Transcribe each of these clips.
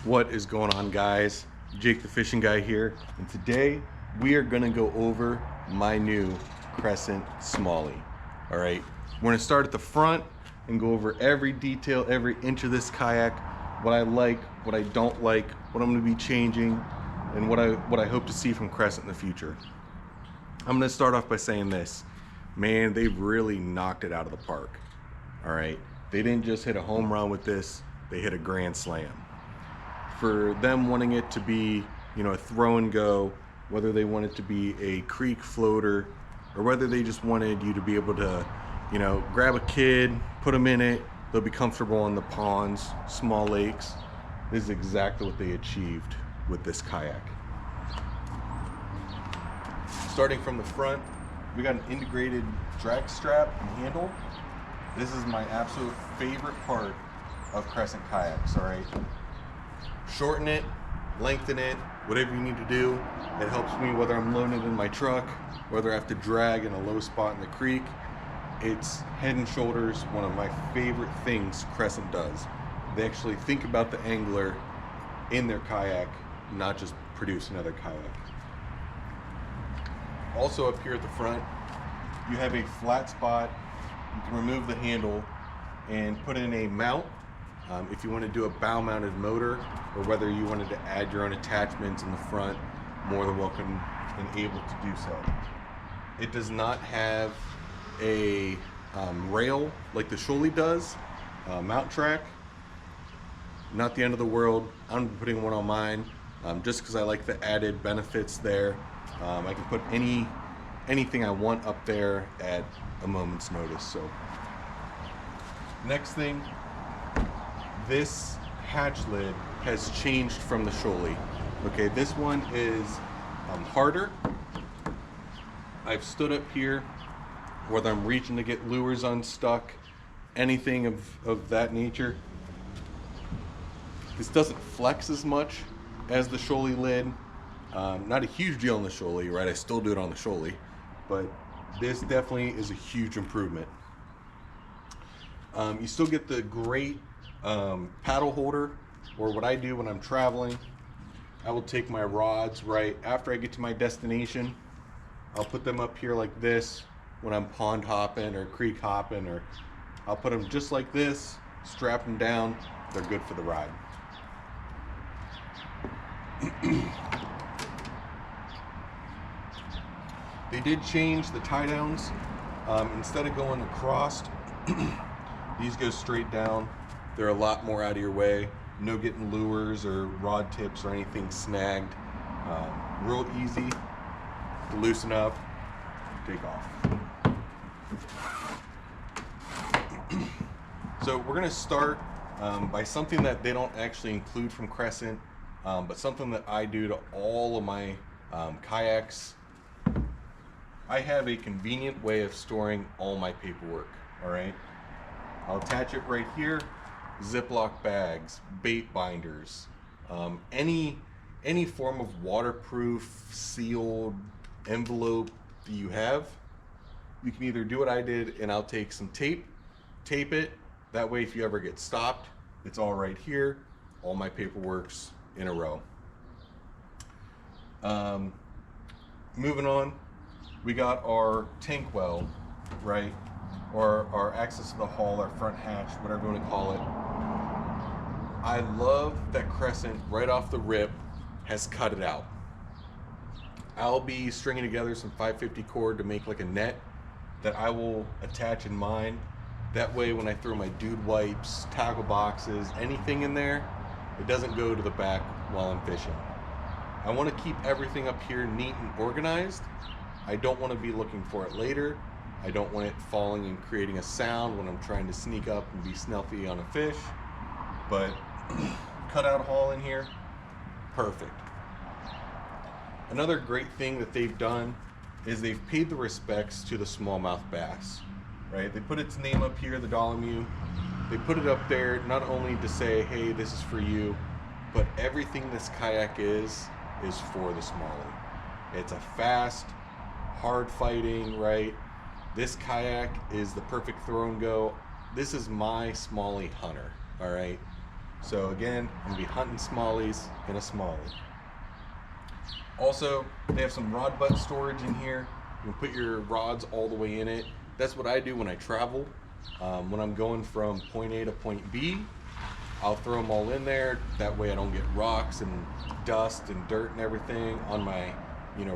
What is going on, guys? Jake the Fishing Guy here, and today we are gonna go over my new Crescent Smallie. All right, we're gonna start at the front and go over every detail, every inch of this kayak, what I like, what I don't like, what I'm gonna be changing, and what I hope to see from Crescent in the future. I'm gonna start off by saying this. Man, they've really knocked it out of the park. All right, they didn't just hit a home run with this, they hit a grand slam. For them wanting it to be, a throw and go, whether they want it to be a creek floater, or whether they just wanted you to be able to, grab a kid, put them in it, they'll be comfortable in the ponds, small lakes. This is exactly what they achieved with this kayak. Starting from the front, we got an integrated drag strap and handle. This is my absolute favorite part of Crescent kayaks, all right? Shorten it, lengthen it, whatever you need to do. It helps me whether I'm loading it in my truck, whether I have to drag in a low spot in the creek. It's head and shoulders one of my favorite things Crescent does. They actually think about the angler in their kayak, not just produce another kayak. Also up here at the front, you have a flat spot. You can remove the handle and put in a mount. If you want to do a bow mounted motor, or whether you wanted to add your own attachments in the front, more than welcome and able to do so. It does not have a rail like the Smallley does, mount track. Not the end of the world. I'm putting one on mine just because I like the added benefits there. I can put anything I want up there at a moment's notice. So next thing, this hatch lid has changed from the Smallley. Okay, this one is harder. I've stood up here, whether I'm reaching to get lures unstuck, anything of that nature. This doesn't flex as much as the Smallley lid. Not a huge deal on the Smallley, right? I still do it on the Smallley, but this definitely is a huge improvement. You still get the great paddle holder, or what I do when I'm traveling, I will take my rods right after I get to my destination. I'll put them up here like this when I'm pond hopping or creek hopping, or I'll put them just like this, strap them down, they're good for the ride. They did change the tie downs. Instead of going across, these go straight down. They're a lot more out of your way. No getting lures or rod tips or anything snagged. Real easy to loosen up, take off. So we're gonna start by something that they don't actually include from Crescent, but something that I do to all of my kayaks. I have a convenient way of storing all my paperwork, all right? I'll attach it right here. Ziploc bags, bait binders, any form of waterproof, sealed envelope that you have. You can either do what I did, and I'll take some tape it. That way, if you ever get stopped, it's all right here. All my paperwork's in a row. Moving on, we got our tank well, right? Or our access to the hull, our front hatch, whatever you want to call it. I love that Crescent, right off the rip, has cut it out. I'll be stringing together some 550 cord to make like a net that I will attach in mine. That way when I throw my dude wipes, tackle boxes, anything in there, it doesn't go to the back while I'm fishing. I want to keep everything up here neat and organized. I don't want to be looking for it later. I don't want it falling and creating a sound when I'm trying to sneak up and be stealthy on a fish. But cut out haul in here, perfect. Another great thing that they've done is they've paid the respects to the smallmouth bass, right? They put its name up here, the Dolomew. They put it up there not only to say, hey, this is for you, but everything this kayak is for the Smallie. It's a fast, hard fighting, right? This kayak is the perfect throw and go. This is my Smallie hunter, all right? So again, I'm gonna be hunting smallies in a Smallie. Also, they have some rod butt storage in here. You can put your rods all the way in it. That's what I do when I travel. When I'm going from point A to point B, I'll throw them all in there. That way I don't get rocks and dust and dirt and everything on my,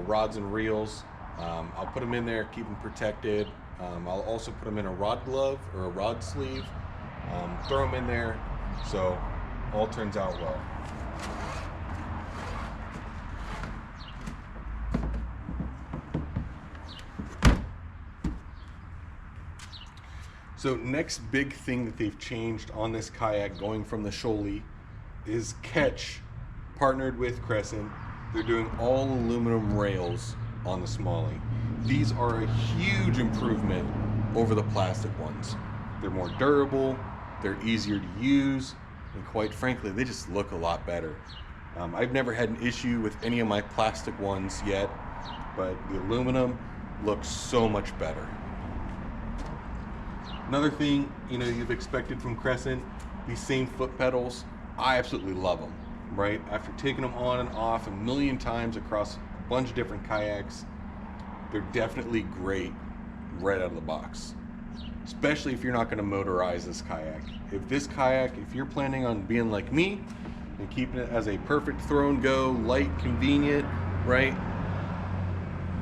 rods and reels. I'll put them in there, keep them protected. I'll also put them in a rod glove or a rod sleeve. Throw them in there, so all turns out well. So next big thing that they've changed on this kayak going from the Smallley is Catch, partnered with Crescent. They're doing all aluminum rails on the Smallley. These are a huge improvement over the plastic ones. They're more durable, they're easier to use, and quite frankly, they just look a lot better. I've never had an issue with any of my plastic ones yet, but the aluminum looks so much better. Another thing, you've expected from Crescent, these same foot pedals, I absolutely love them, right? After taking them on and off a million times across a bunch of different kayaks, they're definitely great right out of the box. Especially if you're not gonna motorize this kayak. If you're planning on being like me and keeping it as a perfect throw and go, light, convenient, right?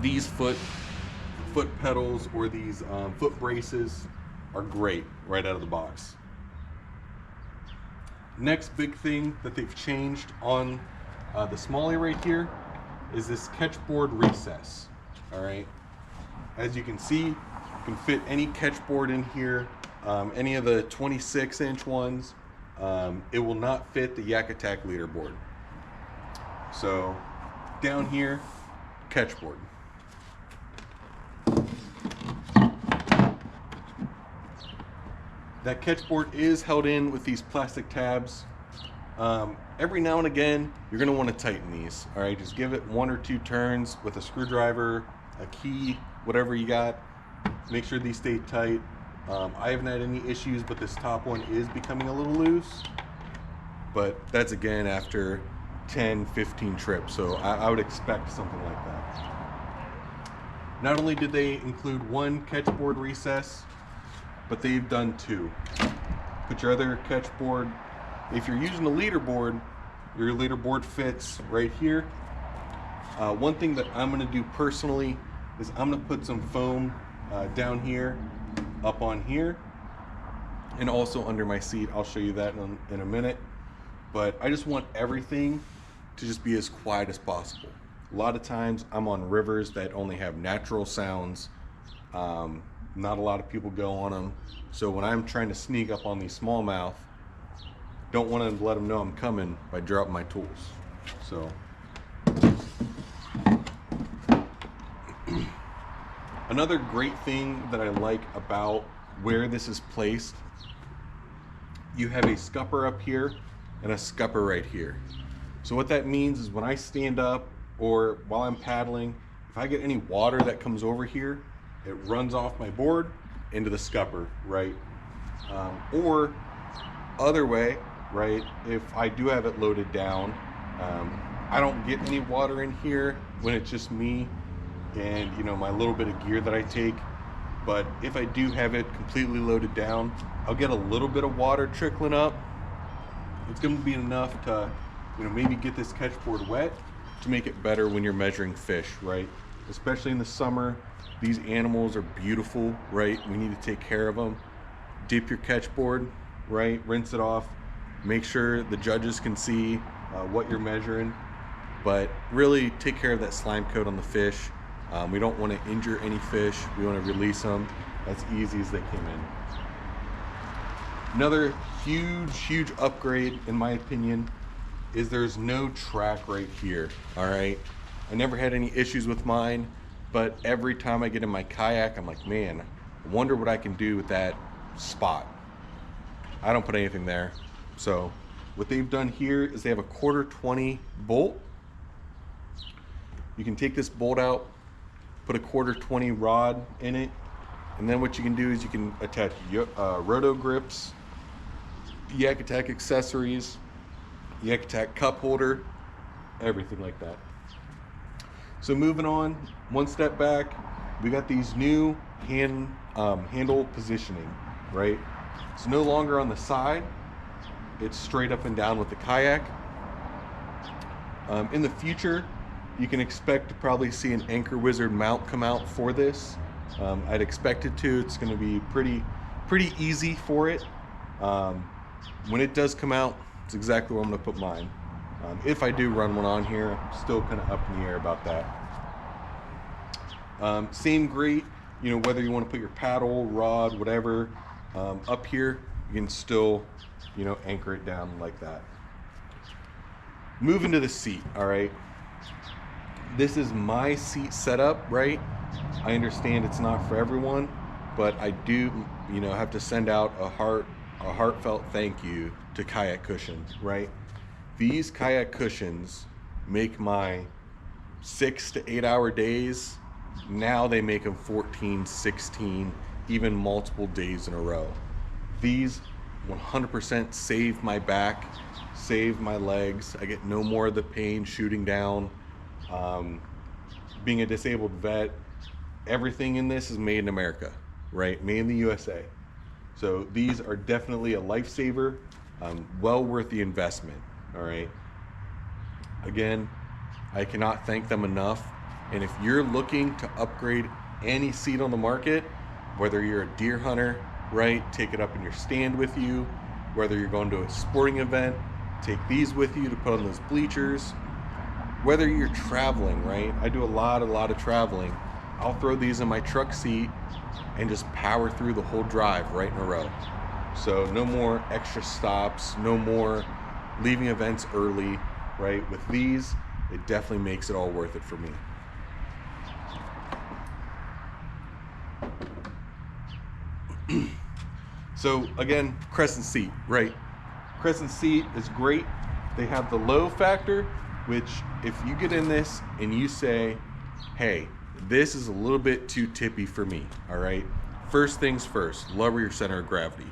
These foot pedals or these foot braces are great right out of the box. Next big thing that they've changed on the Smallie right here is this Catchboard recess. All right, as you can see, you can fit any Catchboard in here, any of the 26-inch ones. It will not fit the Yak Attack leaderboard. So down here, Catchboard. That Catchboard is held in with these plastic tabs. Every now and again, you're gonna wanna tighten these, all right? Just give it 1 or 2 turns with a screwdriver, a key, whatever you got. Make sure these stay tight. I haven't had any issues, but this top one is becoming a little loose. But that's again after 10, 15 trips, so I would expect something like that. Not only did they include one Catchboard recess, but they've done 2. Put your other Catchboard, if you're using a leaderboard, your leaderboard fits right here. One thing that I'm gonna do personally is I'm gonna put some foam down here, up on here, and also under my seat. I'll show you that in a minute. But I just want everything to just be as quiet as possible. A lot of times I'm on rivers that only have natural sounds. Not a lot of people go on them. So when I'm trying to sneak up on these smallmouth, don't want to let them know I'm coming by dropping my tools. So another great thing that I like about where this is placed, you have a scupper up here and a scupper right here. So what that means is when I stand up or while I'm paddling, if I get any water that comes over here, it runs off my board into the scupper, right? Or other way, right? If I do have it loaded down, I don't get any water in here when it's just me and my little bit of gear that I take. But if I do have it completely loaded down, I'll get a little bit of water trickling up. It's going to be enough to maybe get this Catchboard wet to make it better when you're measuring fish, right? Especially in the summer. These animals are beautiful, right? We need to take care of them. Dip your Catchboard, right? Rinse it off. Make sure the judges can see what you're measuring. But really take care of that slime coat on the fish. We don't want to injure any fish. We want to release them as easy as they came in. Another huge upgrade, in my opinion, is there's no track right here, all right? I never had any issues with mine, but every time I get in my kayak, I'm like, man, I wonder what I can do with that spot. I don't put anything there. So what they've done here is they have a 1/4-20 bolt. You can take this bolt out, put a 1/4-20 rod in it, and then what you can do is you can attach roto grips Yak Attack accessories, Yak Attack cup holder, everything like that. So moving on, one step back, we got these new handle positioning, right? It's no longer on the side, it's straight up and down with the kayak. In the future, you can expect to probably see an Anchor Wizard mount come out for this. I'd expect it to. It's going to be pretty easy for it. When it does come out, it's exactly where I'm going to put mine. If I do run one on here, I'm still kind of up in the air about that. Same grate, you know, whether you want to put your paddle, rod, whatever, up here, you can still, you know, anchor it down like that. Moving to the seat, all right. This is my seat setup, right? I understand it's not for everyone, but I do, you know, have to send out a heartfelt thank you to Kayak Cushions, right? These kayak cushions make my 6 to 8 hour days. Now they make them 14, 16, even multiple days in a row. These 100% save my back, save my legs. I get no more of the pain shooting down. Being a disabled vet, everything in this is made in America, right? Made in the USA. So these are definitely a lifesaver, well worth the investment, all right? Again, I cannot thank them enough. And if you're looking to upgrade any seat on the market, whether you're a deer hunter, right, take it up in your stand with you, whether you're going to a sporting event, take these with you to put on those bleachers, whether you're traveling, right? I do a lot of traveling. I'll throw these in my truck seat and just power through the whole drive right in a row. So no more extra stops, no more leaving events early, right? With these, it definitely makes it all worth it for me. So again, Crescent seat, right? Crescent seat is great. They have the low factor, which if you get in this and you say, hey, this is a little bit too tippy for me, all right? First things first, lower your center of gravity.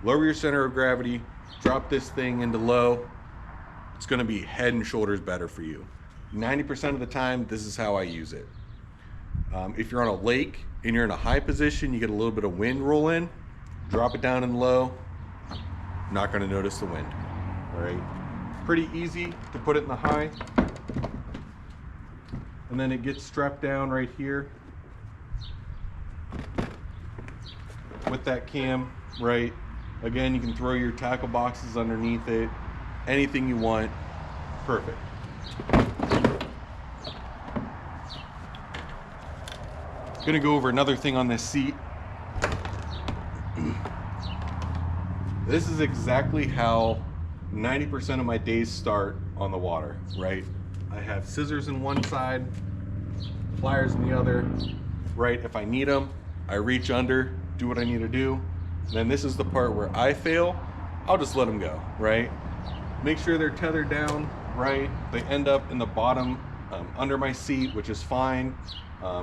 Lower your center of gravity, drop this thing into low. It's gonna be head and shoulders better for you. 90% of the time, this is how I use it. If you're on a lake and you're in a high position, you get a little bit of wind roll in, drop it down in low, not gonna notice the wind, all right? Pretty easy to put it in the high. And then it gets strapped down right here with that cam, right? Again, you can throw your tackle boxes underneath it, anything you want, perfect. Gonna go over another thing on this seat. This is exactly how 90% of my days start on the water, right? I have scissors in one side, pliers in the other, right? If I need them, I reach under, do what I need to do. And then this is the part where I fail, I'll just let them go, right? Make sure they're tethered down, right? They end up in the bottom under my seat, which is fine.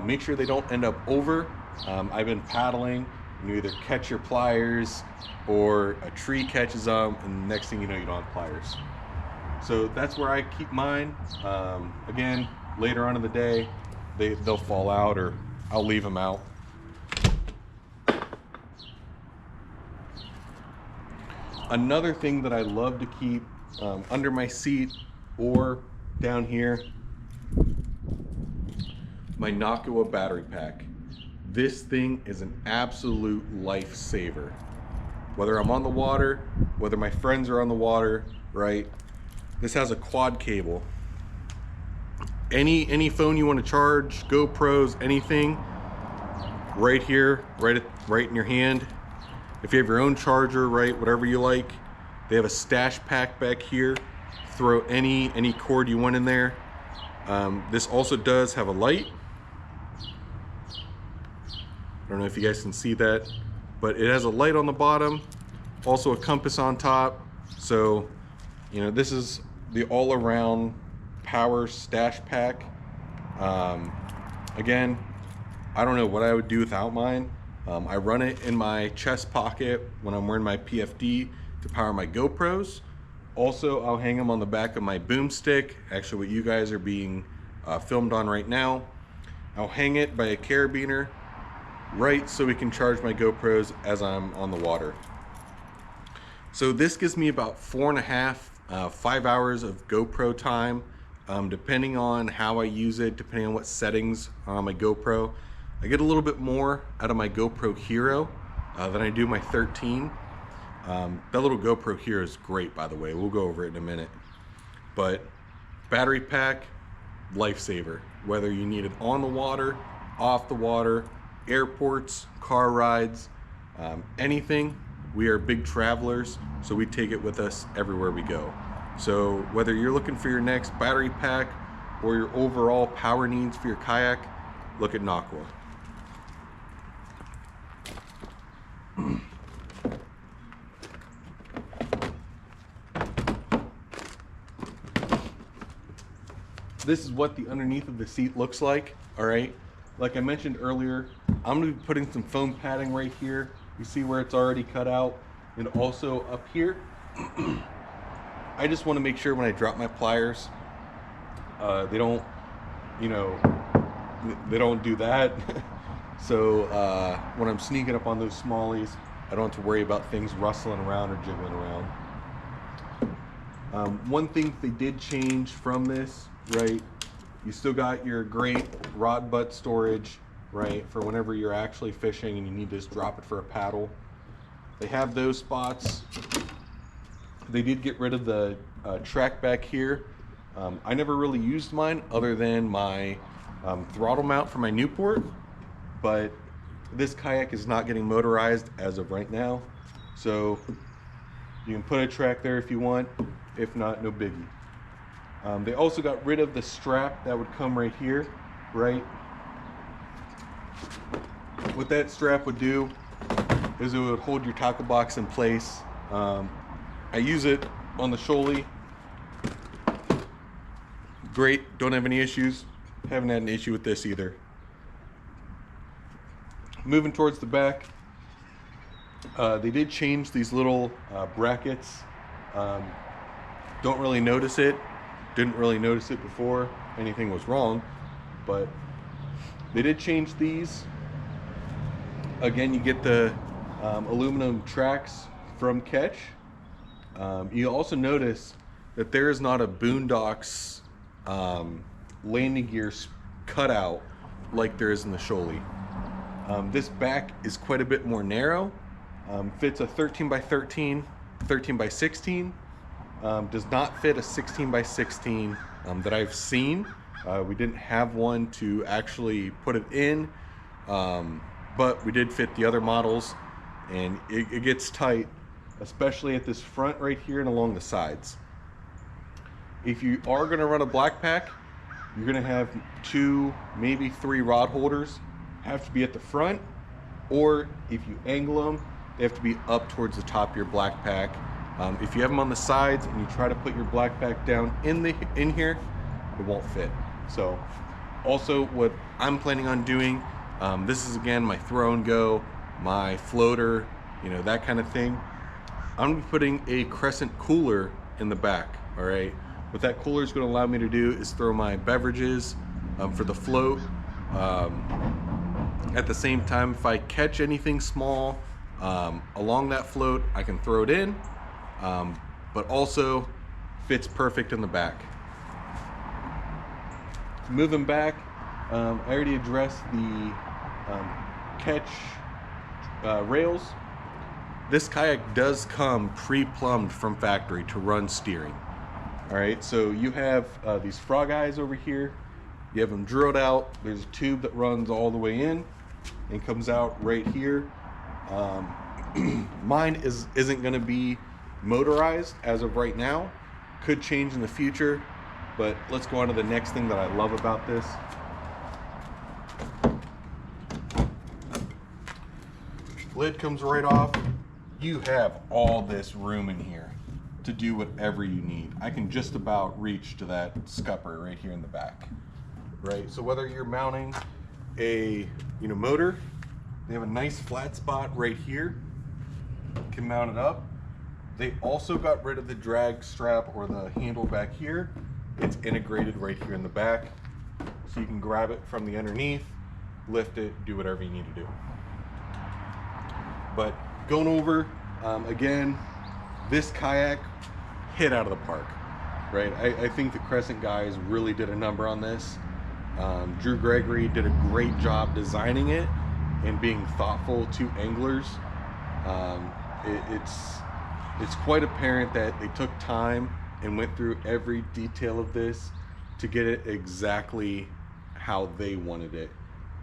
Make sure they don't end up over. I've been paddling, and you either catch your pliers or a tree catches them, and the next thing you know, you don't have pliers. So that's where I keep mine. Again, later on in the day, they'll fall out or I'll leave them out. Another thing that I love to keep under my seat or down here, my Nakua battery pack. This thing is an absolute lifesaver. Whether I'm on the water, whether my friends are on the water, right? This has a quad cable. Any phone you want to charge, GoPros, anything, right here, right in your hand. If you have your own charger, right, whatever you like, they have a stash pack back here. Throw any cord you want in there. This also does have a light. I don't know if you guys can see that, but it has a light on the bottom, also a compass on top. So, you know, this is the all-around power stash pack. Again, I don't know what I would do without mine. I run it in my chest pocket when I'm wearing my PFD to power my GoPros. Also, I'll hang them on the back of my boomstick, actually what you guys are being filmed on right now. I'll hang it by a carabiner, right, so we can charge my GoPros as I'm on the water. So this gives me about 4.5, 5 hours of GoPro time, depending on how I use it, depending on what settings on my GoPro. I get a little bit more out of my GoPro Hero than I do my 13. That little GoPro Hero is great, by the way. We'll go over it in a minute. But battery pack, lifesaver. Whether you need it on the water, off the water, airports, car rides, anything. We are big travelers, so we take it with us everywhere we go. So whether you're looking for your next battery pack or your overall power needs for your kayak, look at Aqua. This is what the underneath of the seat looks like, all right? Like I mentioned earlier, I'm gonna be putting some foam padding right here. You see where it's already cut out, and also up here. I just wanna make sure when I drop my pliers, they don't, they don't do that. So when I'm sneaking up on those Smallies, I don't have to worry about things rustling around or jiggling around. One thing they did change from this, right? You still got your great rod butt storage, right? For whenever you're actually fishing and you need to just drop it for a paddle. They have those spots. They did get rid of the track back here. I never really used mine other than my throttle mount for my Newport, but this kayak is not getting motorized as of right now. So you can put a track there if you want. If not, no biggie. They also got rid of the strap that would come right here, right? What that strap would do is it would hold your tackle box in place. I use it on the Smallley. Great, don't have any issues. Haven't had an issue with this either. Moving towards the back, they did change these little brackets. Don't really notice it. Didn't really notice it before anything was wrong, but they did change these. Again, you get the aluminum tracks from Catch. You also notice that there is not a Boondocks landing gear cutout like there is in the Smallley. This back is quite a bit more narrow. Fits a 13 by 13, 13 by 16. Does not fit a 16 by 16 that I've seen. We didn't have one to actually put it in, but we did fit the other models, and it gets tight, especially at this front right here and along the sides. If you are going to run a black pack, you're going to have 2, maybe 3 rod holders. Have to be at the front, or if you angle them, they have to be up towards the top of your black pack. If you have them on the sides and you try to put your black pack down in here, it won't fit. So also what I'm planning on doing, this is again my throw and go, my floater, that kind of thing. I'm gonna be putting a crescent cooler in the back, all right? What that cooler is gonna allow me to do is throw my beverages for the float. At the same time, if I catch anything small along that float, I can throw it in. But also fits perfect in the back. Moving back, I already addressed the Catch rails. This kayak does come pre-plumbed from factory to run steering. All right, so you have these frog eyes over here. You have them drilled out. There's a tube that runs all the way in and comes out right here. Mine isn't going to be motorized as of right now. Could change in the future, but let's go on to the next thing that I love about this. Lid comes right off. You have all this room in here to do whatever you need. I can just about reach to that scupper right here in the back, right? So whether you're mounting a motor, they have a nice flat spot right here. You can mount it up. They also got rid of the drag strap or the handle back here. It's integrated right here in the back. So you can grab it from the underneath, lift it, do whatever you need to do. But going over, again, this kayak hit out of the park, right? I think the Crescent guys really did a number on this. Drew Gregory did a great job designing it and being thoughtful to anglers. It's quite apparent that they took time and went through every detail of this to get it exactly how they wanted it.